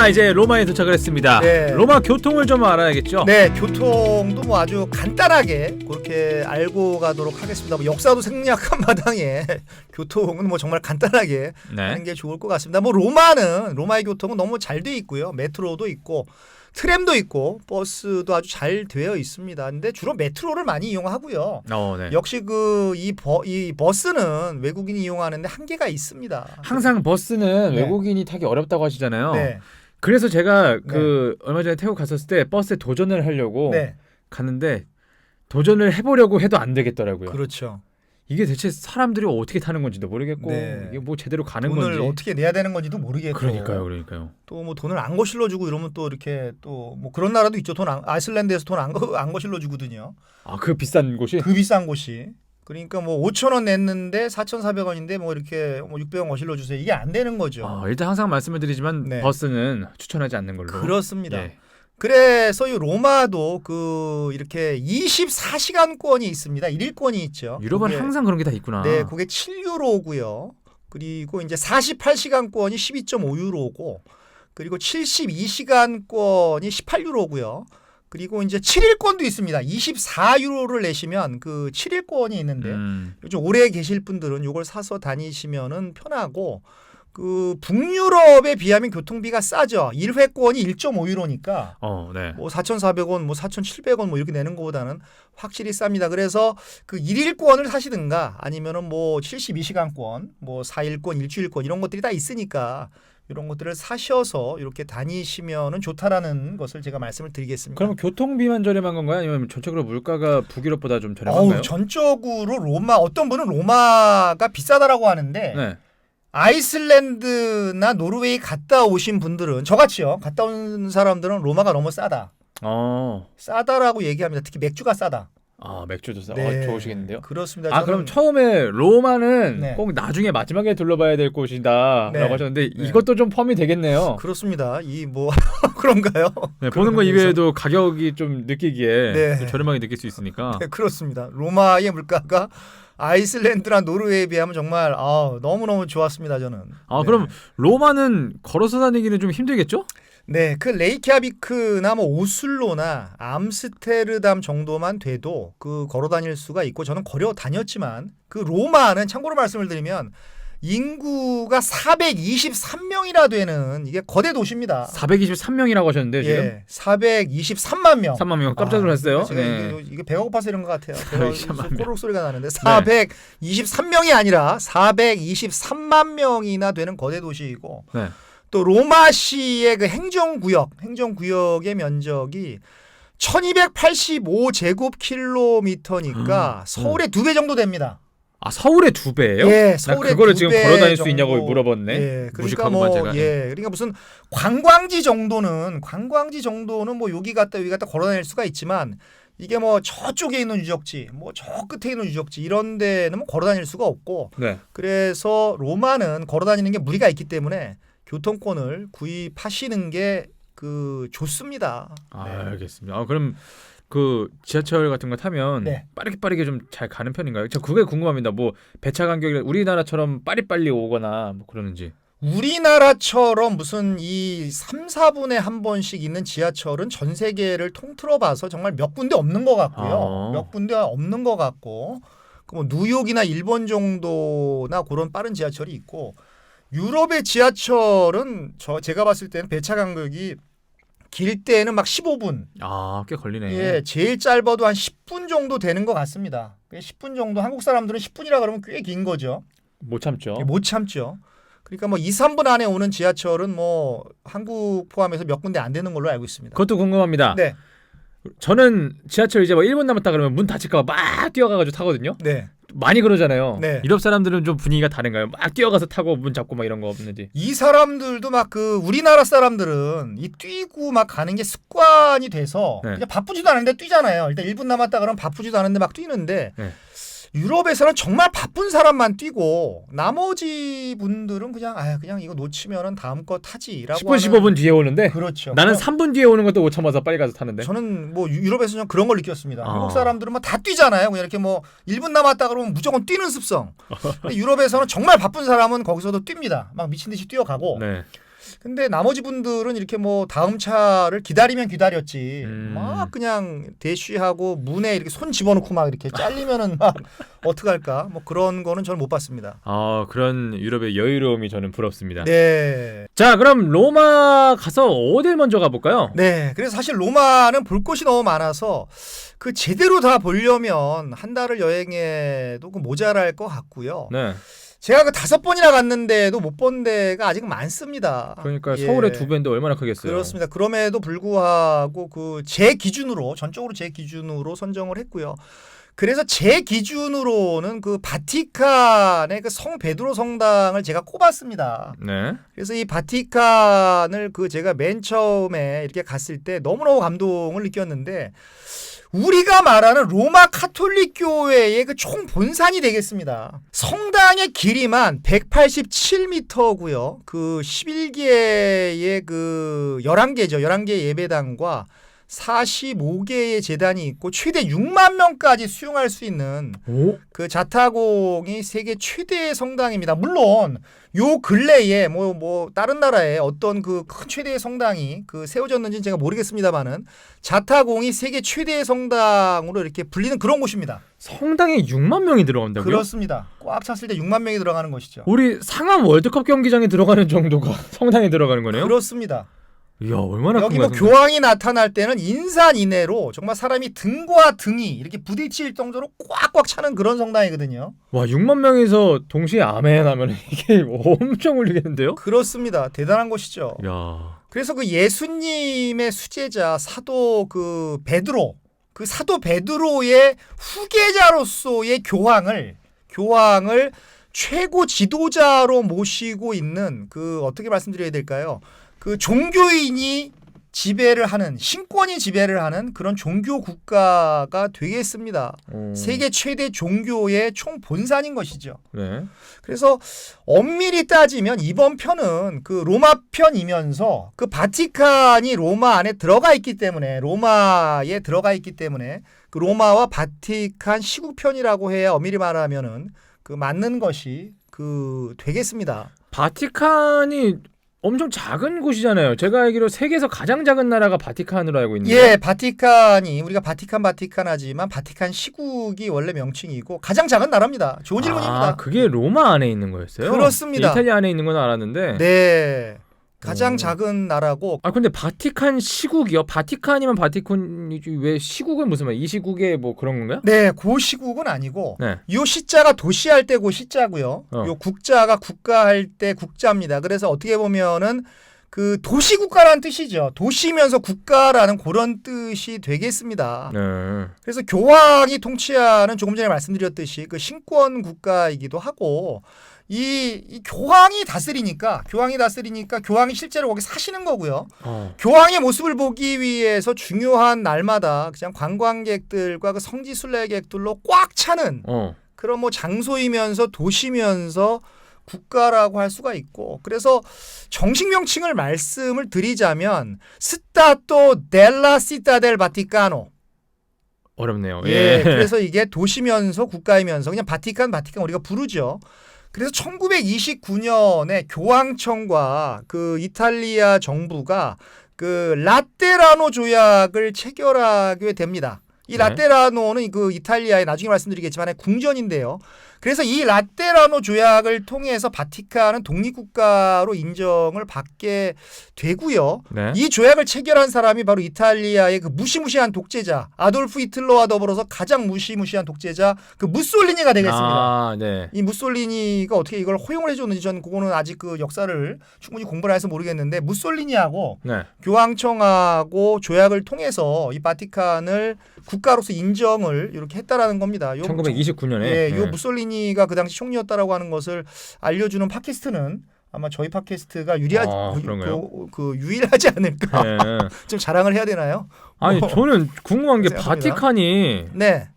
이제 로마에 도착을 했습니다. 네. 로마 교통을 좀 알아야겠죠? 네, 교통도 뭐 아주 간단하게 그렇게 알고 가도록 하겠습니다. 뭐 역사도 생략한 마당에 교통은 뭐 정말 간단하게 네. 하는 게 좋을 것 같습니다. 뭐 로마의 교통은 너무 잘 돼 있고요. 메트로도 있고 트램도 있고 버스도 아주 잘 되어 있습니다. 근데 주로 메트로를 많이 이용하고요. 네. 역시 이 버스는 외국인이 이용하는데 한계가 있습니다. 항상 버스는 네. 외국인이 타기 어렵다고 하시잖아요. 네. 그래서 제가 얼마 전에 태국 갔었을 때 버스에 도전을 하려고 네. 갔는데 도전을 해보려고 해도 안 되겠더라고요. 그렇죠. 이게 대체 사람들이 어떻게 타는 건지도 모르겠고 네. 이게 뭐 제대로 가는 돈을 건지. 어떻게 내야 되는 건지도 모르겠고. 그러니까요. 또 뭐 돈을 안 거실러주고 이러면 또 이렇게 또 뭐 그런 나라도 있죠. 아이슬란드에서 돈 안 거실러주거든요. 아, 그 비싼 곳이? 그 비싼 곳이. 그러니까 뭐 5,000원 냈는데 4,400원인데 뭐 이렇게 뭐 600원 거실러 주세요. 이게 안 되는 거죠. 일단 항상 말씀을 드리지만 네. 버스는 추천하지 않는 걸로. 그렇습니다. 예. 그래서 이 로마도 이렇게 24시간권이 있습니다. 1일권이 있죠. 유럽은 항상 그런 게 다 있구나. 네, 그게 7유로고요. 그리고 이제 48시간권이 12.5유로고 그리고 72시간권이 18유로고요. 그리고 이제 7일권도 있습니다. 24유로를 내시면 그 7일권이 있는데 요즘 오래 계실 분들은 이걸 사서 다니시면은 편하고 그 북유럽에 비하면 교통비가 싸죠. 1회권이 1.5유로니까 네. 뭐 4,400원, 뭐 4,700원 뭐 이렇게 내는 것보다는 확실히 쌉니다. 그래서 그 1일권을 사시든가 아니면은 뭐 72시간권, 뭐 4일권, 일주일권 이런 것들이 다 있으니까 이런 것들을 사셔서 이렇게 다니시면은 좋다라는 것을 제가 말씀을 드리겠습니다. 그럼 교통비만 저렴한 건가요? 아니면 전적으로 물가가 북유럽보다 좀 저렴한가요? 전적으로 어떤 분은 로마가 비싸다라고 하는데 네. 아이슬란드나 노르웨이 갔다 오신 분들은 저같이요. 갔다 온 사람들은 로마가 너무 싸다. 싸다라고 얘기합니다. 특히 맥주가 싸다. 맥주도 싸. 네. 좋으시겠는데요? 그렇습니다. 그럼 처음에 로마는 네. 꼭 나중에 마지막에 둘러봐야 될 곳이다라고 네. 하셨는데 이것도 좀 포함이 되겠네요. 그렇습니다. 그런가요? 네, 보는 거 이외에도 가격이 좀 느끼기에 네. 좀 저렴하게 느낄 수 있으니까. 네, 그렇습니다. 로마의 물가가 아이슬란드나 노르웨이에 비하면 정말 너무너무 좋았습니다. 저는. 네. 그럼 로마는 걸어서 다니기는 좀 힘들겠죠? 네, 그 레이캬비크나 뭐 오슬로나 암스테르담 정도만 돼도 걸어 다닐 수가 있고 저는 걸어 다녔지만 그 로마는 참고로 말씀을 드리면 인구가 423명이나 되는 이게 거대 도시입니다. 423명이라고 하셨는데 지금? 예, 423만 명. 3만 명 깜짝 놀랐어요. 제가 네. 이게 배가 고파서 이런 것 같아요. 배가 꼬르륵 소리가 나는데 423명이 아니라 423만 명이나 되는 거대 도시이고 네. 또 로마시의 그 행정구역의 면적이 1285제곱킬로미터니까 서울의 2배 정도 됩니다. 서울의 2배예요? 예, 나 서울의 그거를 2배 지금 걸어 다닐 수 정도. 있냐고 물어봤네. 예, 무식하고만 제가. 그러니까 무슨 관광지 정도는 뭐 여기 갔다 걸어 다닐 수가 있지만 이게 뭐 저쪽에 있는 유적지, 뭐 저 끝에 있는 유적지 이런 데는 뭐 걸어 다닐 수가 없고 네. 그래서 로마는 걸어 다니는 게 무리가 있기 때문에 교통권을 구입하시는 게 좋습니다. 네. 알겠습니다. 그럼 그 지하철 같은 거 타면 네. 빠르게 좀 잘 가는 편인가요? 저 그게 궁금합니다. 뭐 배차 간격이 우리나라처럼 빨리 오거나 뭐 그러는지. 우리나라처럼 무슨 이 3, 4분에 한 번씩 있는 지하철은 전 세계를 통틀어 봐서 정말 몇 군데 없는 것 같고요. 몇 군데 없는 것 같고 뭐 뉴욕이나 일본 정도나 그런 빠른 지하철이 있고 유럽의 지하철은 제가 봤을 때는 배차 간격이 길 때는 막 15분. 꽤 걸리네. 예, 제일 짧아도 한 10분 정도 되는 것 같습니다. 10분 정도 한국 사람들은 10분이라 그러면 꽤 긴 거죠. 못 참죠. 못 참죠. 그러니까 뭐 2, 3분 안에 오는 지하철은 뭐 한국 포함해서 몇 군데 안 되는 걸로 알고 있습니다. 그것도 궁금합니다. 네. 저는 지하철 이제 뭐 1분 남았다 그러면 문 닫힐까 봐 막 뛰어가가지고 타거든요. 네. 많이 그러잖아요. 네. 유럽 사람들은 좀 분위기가 다른가요? 막 뛰어가서 타고 문 잡고 막 이런 거 없는지. 이 사람들도 막 우리나라 사람들은 이 뛰고 막 가는 게 습관이 돼서 네. 그냥 바쁘지도 않은데 뛰잖아요. 일단 1분 남았다 그러면 바쁘지도 않은데 막 뛰는데 네. 유럽에서는 정말 바쁜 사람만 뛰고 나머지 분들은 그냥 이거 놓치면은 다음 거 타지라고 10분 15분 뒤에 오는데 그렇죠. 나는 3분 뒤에 오는 것도 못 참아서 빨리 가서 타는데. 저는 뭐 유럽에서 좀 그런 걸 느꼈습니다. 한국 사람들은 뭐 다 뛰잖아요. 그냥 이렇게 뭐 1분 남았다 그러면 무조건 뛰는 습성. 근데 유럽에서는 정말 바쁜 사람은 거기서도 뜁니다. 막 미친 듯이 뛰어가고. 네. 근데 나머지 분들은 이렇게 뭐 다음 차를 기다리면 기다렸지 막 그냥 대쉬하고 문에 이렇게 손 집어넣고 막 이렇게 잘리면은 막 어떡할까 뭐 그런 거는 저는 못 봤습니다. 아, 그런 유럽의 여유로움이 저는 부럽습니다. 네. 자, 그럼 로마 가서 어딜 먼저 가볼까요? 네. 그래서 사실 로마는 볼 곳이 너무 많아서 그 제대로 다 보려면 한 달을 여행해도 그 모자랄 것 같고요. 네. 제가 그 5번이나 갔는데도 못 본 데가 아직 많습니다. 그러니까 예. 서울의 2배인데 얼마나 크겠어요. 그렇습니다. 그럼에도 불구하고 그 제 기준으로 전적으로 제 기준으로 선정을 했고요. 그래서 제 기준으로는 그 바티칸의 그 성 베드로 성당을 제가 꼽았습니다. 네. 그래서 이 바티칸을 그 제가 맨 처음에 이렇게 갔을 때 너무너무 감동을 느꼈는데 우리가 말하는 로마 카톨릭 교회의 그 총 본산이 되겠습니다. 성당의 길이만 187m고요. 그 11개의 그 11개죠. 11개 예배당과 45개의 재단이 있고 최대 6만 명까지 수용할 수 있는 오? 그 자타공이 세계 최대의 성당입니다. 물론 요 근래에 뭐 다른 나라에 어떤 그 큰 최대의 성당이 그 세워졌는지는 제가 모르겠습니다만은 자타공이 세계 최대의 성당으로 이렇게 불리는 그런 곳입니다. 성당에 6만 명이 들어간다고요? 그렇습니다. 꽉 찼을 때 6만 명이 들어가는 것이죠. 우리 상암 월드컵 경기장에 들어가는 정도가 성당에 들어가는 거네요? 그렇습니다. 이야, 얼마나 여기 큰 뭐 거야, 교황이 나타날 때는 인산인해로 정말 사람이 등과 등이 이렇게 부딪힐 정도로 꽉꽉 차는 그런 성당이거든요. 와, 6만 명이서 동시에 아멘 하면 이게 엄청 울리겠는데요? 그렇습니다. 대단한 것이죠. 야. 그래서 그 예수님의 수제자 사도 그 베드로, 그 사도 베드로의 후계자로서의 교황을 최고 지도자로 모시고 있는 그 어떻게 말씀드려야 될까요? 그 종교인이 지배를 하는 신권이 지배를 하는 그런 종교 국가가 되겠습니다. 세계 최대 종교의 총 본산인 것이죠. 네. 그래서 엄밀히 따지면 이번 편은 그 로마 편이면서 그 바티칸이 로마 안에 들어가 있기 때문에 로마에 들어가 있기 때문에 그 로마와 바티칸 시국편이라고 해야 엄밀히 말하면은 그 맞는 것이 그 되겠습니다. 바티칸이 엄청 작은 곳이잖아요. 제가 알기로 세계에서 가장 작은 나라가 바티칸으로 알고 있는데. 예, 바티칸이 우리가 바티칸 하지만 바티칸 시국이 원래 명칭이고 가장 작은 나라입니다. 좋은 질문입니다. 아, 그게 로마 안에 있는 거였어요? 그렇습니다. 이탈리아 안에 있는 건 알았는데. 네. 가장 작은 나라고. 아, 근데 바티칸 시국이요? 바티칸이면 바티칸이지 왜 시국은 무슨 말이에요? 이 시국에 뭐 그런 건가요? 네, 고 시국은 아니고 네. 요 시자가 도시할 때 고 시자고요. 요 국자가 국가할 때 국자입니다. 그래서 어떻게 보면은 그 도시국가라는 뜻이죠. 도시면서 국가라는 그런 뜻이 되겠습니다. 네. 그래서 교황이 통치하는 조금 전에 말씀드렸듯이 그 신권 국가이기도 하고 이 교황이 다스리니까 교황이 실제로 거기 사시는 거고요. 교황의 모습을 보기 위해서 중요한 날마다 그냥 관광객들과 그 성지순례객들로 꽉 차는 그런 뭐 장소이면서 도시면서 국가라고 할 수가 있고 그래서 정식 명칭을 말씀을 드리자면 스타토 델라 시타 델 바티카노 어렵네요. 예. 그래서 이게 도시면서 국가이면서 그냥 바티칸 우리가 부르죠. 그래서 1929년에 교황청과 그 이탈리아 정부가 그 라테라노 조약을 체결하게 됩니다. 이 라테라노는 그 이탈리아의 나중에 말씀드리겠지만 궁전인데요. 그래서 이 라테라노 조약을 통해서 바티칸은 독립국가로 인정을 받게 되고요. 네. 이 조약을 체결한 사람이 바로 이탈리아의 그 무시무시한 독재자 아돌프 히틀러와 더불어서 가장 무시무시한 독재자 그 무솔리니가 되겠습니다. 아, 네. 이 무솔리니가 어떻게 이걸 허용을 해줬는지 저는 그거는 아직 그 역사를 충분히 공부를 해서 모르겠는데 무솔리니하고 네. 교황청하고 조약을 통해서 이 바티칸을 국가로서 인정을 이렇게 했다라는 겁니다. 1929년에. 예, 요 무솔리니가 그 당시 총리였다라고 하는 것을 알려주는 팟캐스트는 아마 저희 팟캐스트가 유일하지 않을까. 네. 좀 자랑을 해야 되나요? 아니 저는 궁금한 게 생각합니다. 바티칸이 네.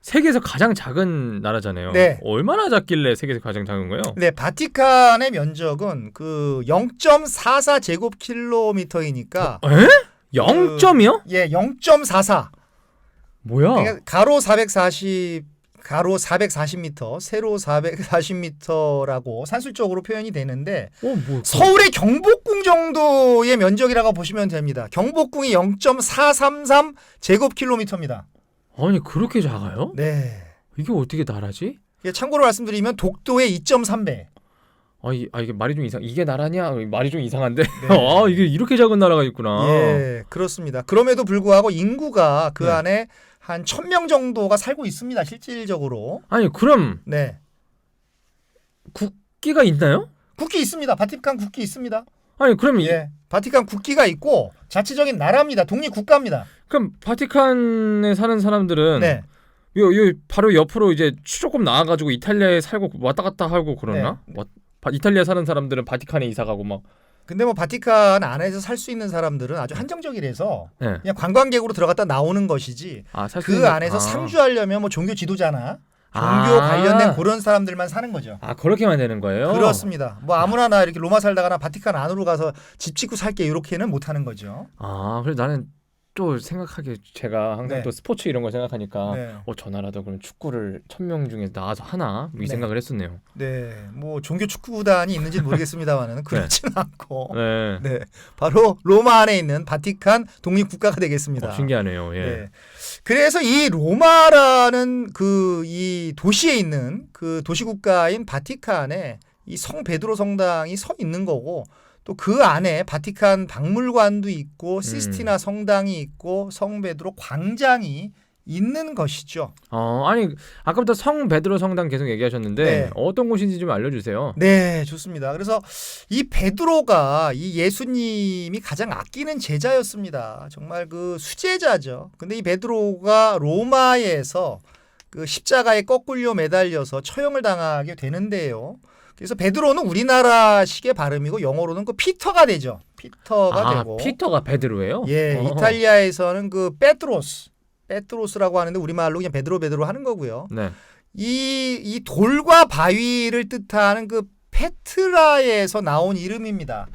세계에서 가장 작은 나라잖아요. 네. 얼마나 작길래 세계에서 가장 작은 거예요? 네, 바티칸의 면적은 그 0.44 제곱킬로미터이니까. 에? 0점이요? 예, 0.44. 뭐야? 그러니까 가로 440m, 세로 440m라고 산술적으로 표현이 되는데 뭐 서울의 경복궁 정도의 면적이라고 보시면 됩니다. 경복궁이 0.433 제곱킬로미터입니다. 아니 그렇게 작아요? 네. 이게 어떻게 나라지? 참고로 말씀드리면 독도의 2.3배. 이게 말이 좀 이게 나라냐? 말이 좀 이상한데. 네. 이게 이렇게 작은 나라가 있구나. 예, 그렇습니다. 그럼에도 불구하고 인구가 그 네. 안에 한 1,000명 정도가 살고 있습니다. 실질적으로. 아니 그럼 네. 국기가 있나요? 국기 있습니다. 바티칸 국기 있습니다. 아니 그럼 예. 바티칸 국기가 있고 자치적인 나라입니다. 독립국가입니다. 그럼 바티칸에 사는 사람들은 네. 요 바로 옆으로 이제 조금 나와가지고 이탈리아에 살고 왔다 갔다 하고 그러나? 이탈리아 사는 사람들은 바티칸에 이사 가고 막. 근데 뭐 바티칸 안에서 살 수 있는 사람들은 아주 한정적이라서 네. 그냥 관광객으로 들어갔다 나오는 것이지. 그 안에서 상주하려면 뭐 종교 지도자나 종교 관련된 그런 사람들만 사는 거죠. 그렇게만 되는 거예요? 그렇습니다. 뭐 아무나 이렇게 로마 살다가나 바티칸 안으로 가서 집 짓고 살게 이렇게는 못 하는 거죠. 그래서 나는 또 생각하기 제가 항상 네. 또 스포츠 이런 거 생각하니까 네. 저 나라도 그럼 축구를 1,000명 중에 나와서 하나? 이 네. 생각을 했었네요. 네. 뭐 종교 축구 구단이 있는지는 모르겠습니다만은 그렇지는 않고. 네. 네. 바로 로마 안에 있는 바티칸 독립 국가가 되겠습니다. 신기하네요. 예. 네. 그래서 이 로마라는 이 도시에 있는 그 도시 국가인 바티칸에 이 성 베드로 성당이 서 있는 거고 또 그 안에 바티칸 박물관도 있고 시스티나 성당이 있고 성 베드로 광장이 있는 것이죠. 아니 아까부터 성 베드로 성당 계속 얘기하셨는데 네. 어떤 곳인지 좀 알려주세요. 네, 좋습니다. 그래서 이 베드로가 이 예수님이 가장 아끼는 제자였습니다. 정말 그 수제자죠. 근데 이 베드로가 로마에서 그 십자가에 거꾸로 매달려서 처형을 당하게 되는데요. 그래서 베드로는 우리나라식의 발음이고 영어로는 그 피터가 되죠. 피터가 되고. 피터가 베드로예요? 예, 이탈리아에서는 그 페트로스라고 하는데 우리말로 그냥 베드로 하는 거고요. 네. 이 돌과 바위를 뜻하는 그 페트라에서 나온 이름입니다.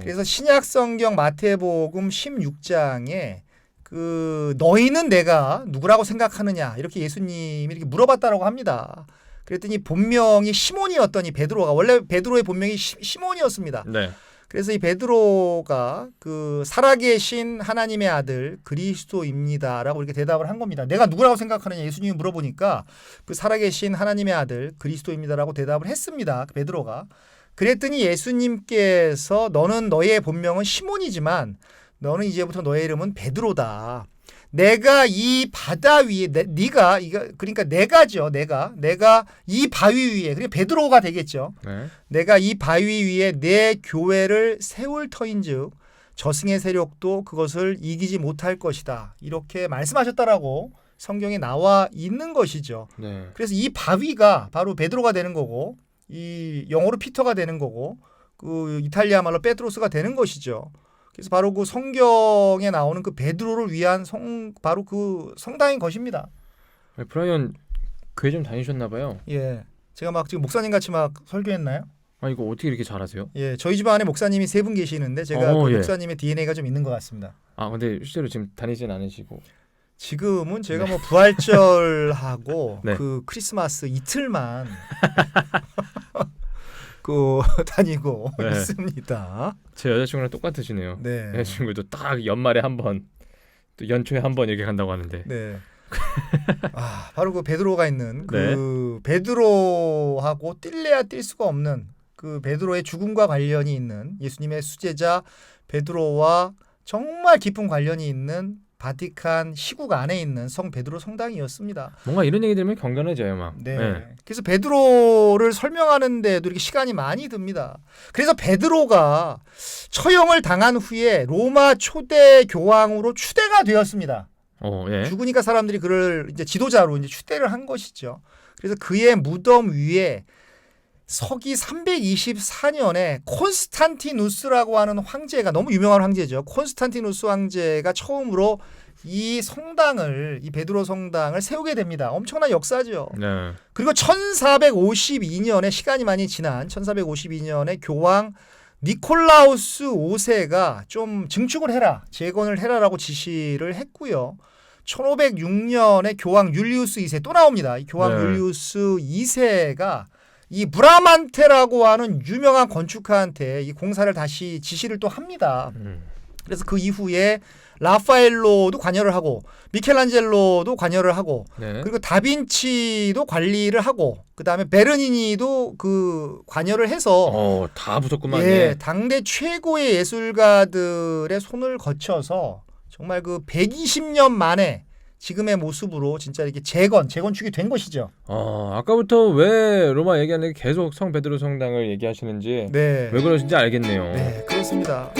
그래서 신약 성경 마태복음 16장에 그 너희는 내가 누구라고 생각하느냐 이렇게 예수님이 이렇게 물어봤다라고 합니다. 그랬더니 본명이 시몬이었더니 베드로가 원래 베드로의 본명이 시몬이었습니다. 네. 그래서 이 베드로가 그 살아계신 하나님의 아들 그리스도입니다라고 이렇게 대답을 한 겁니다. 내가 누구라고 생각하느냐 예수님이 물어보니까 그 살아계신 하나님의 아들 그리스도입니다라고 대답을 했습니다. 그 베드로가. 그랬더니 예수님께서 너는 너의 본명은 시몬이지만 너는 이제부터 너의 이름은 베드로다. 내가 이 바다 위에 그러니까 내가 이 바위 위에 그러니까 베드로가 되겠죠. 네. 내가 이 바위 위에 내 교회를 세울 터인즉 저승의 세력도 그것을 이기지 못할 것이다. 이렇게 말씀하셨다라고 성경에 나와 있는 것이죠. 네. 그래서 이 바위가 바로 베드로가 되는 거고 이 영어로 피터가 되는 거고 그 이탈리아 말로 페트로스가 되는 것이죠. 그래서 바로 그 성경에 나오는 그 베드로를 위한 바로 그 성당인 것입니다. 브라이언 교회 좀 다니셨나 봐요. 예, 제가 막 지금 목사님 같이 막 설교했나요? 이거 어떻게 이렇게 잘하세요? 예, 저희 집안에 목사님이 3분 계시는데 제가 그 예. 목사님의 DNA가 좀 있는 것 같습니다. 근데 실제로 지금 다니진 않으시고. 지금은 제가 뭐 부활절하고 네. 그 크리스마스 이틀만 그 다니고 네. 있습니다. 제 여자친구랑 똑같으시네요. 네. 여자친구도 딱 연말에 한 번, 또 연초에 한 번 이렇게 간다고 하는데. 네. 바로 그 베드로가 있는 그 네. 베드로하고 뛸래야 뛸 수가 없는 그 베드로의 죽음과 관련이 있는 예수님의 수제자 베드로와 정말 깊은 관련이 있는 바티칸 시국 안에 있는 성 베드로 성당이었습니다. 뭔가 이런 얘기 들으면 경건해져요, 막. 네. 그래서 베드로를 설명하는데도 이렇게 시간이 많이 듭니다. 그래서 베드로가 처형을 당한 후에 로마 초대 교황으로 추대가 되었습니다. 예. 죽으니까 사람들이 그를 이제 지도자로 이제 추대를 한 것이죠. 그래서 그의 무덤 위에 서기 324년에 콘스탄티누스라고 하는 황제가 너무 유명한 황제죠. 콘스탄티누스 황제가 처음으로 이 베드로 성당을 세우게 됩니다. 엄청난 역사죠. 네. 그리고 1452년에 시간이 많이 지난 1452년에 교황 니콜라우스 5세가 좀 증축을 해라, 재건을 해라라고 지시를 했고요. 1506년에 교황 율리우스 2세 또 나옵니다. 이 교황 네. 율리우스 2세가 이 브라만테라고 하는 유명한 건축가한테 이 공사를 다시 지시를 또 합니다. 그래서 그 이후에 라파엘로도 관여를 하고 미켈란젤로도 관여를 하고 네. 그리고 다빈치도 관리를 하고 그다음에 베르니니도 그 관여를 해서 다 붙었구만. 예, 당대 최고의 예술가들의 손을 거쳐서 정말 그 120년 만에 지금의 모습으로 진짜 이렇게 재건축이 된 것이죠. 아까부터 왜 로마 얘기하는 게 계속 성 베드로 성당을 얘기하시는지 네. 왜 그러신지 알겠네요. 네, 그렇습니다.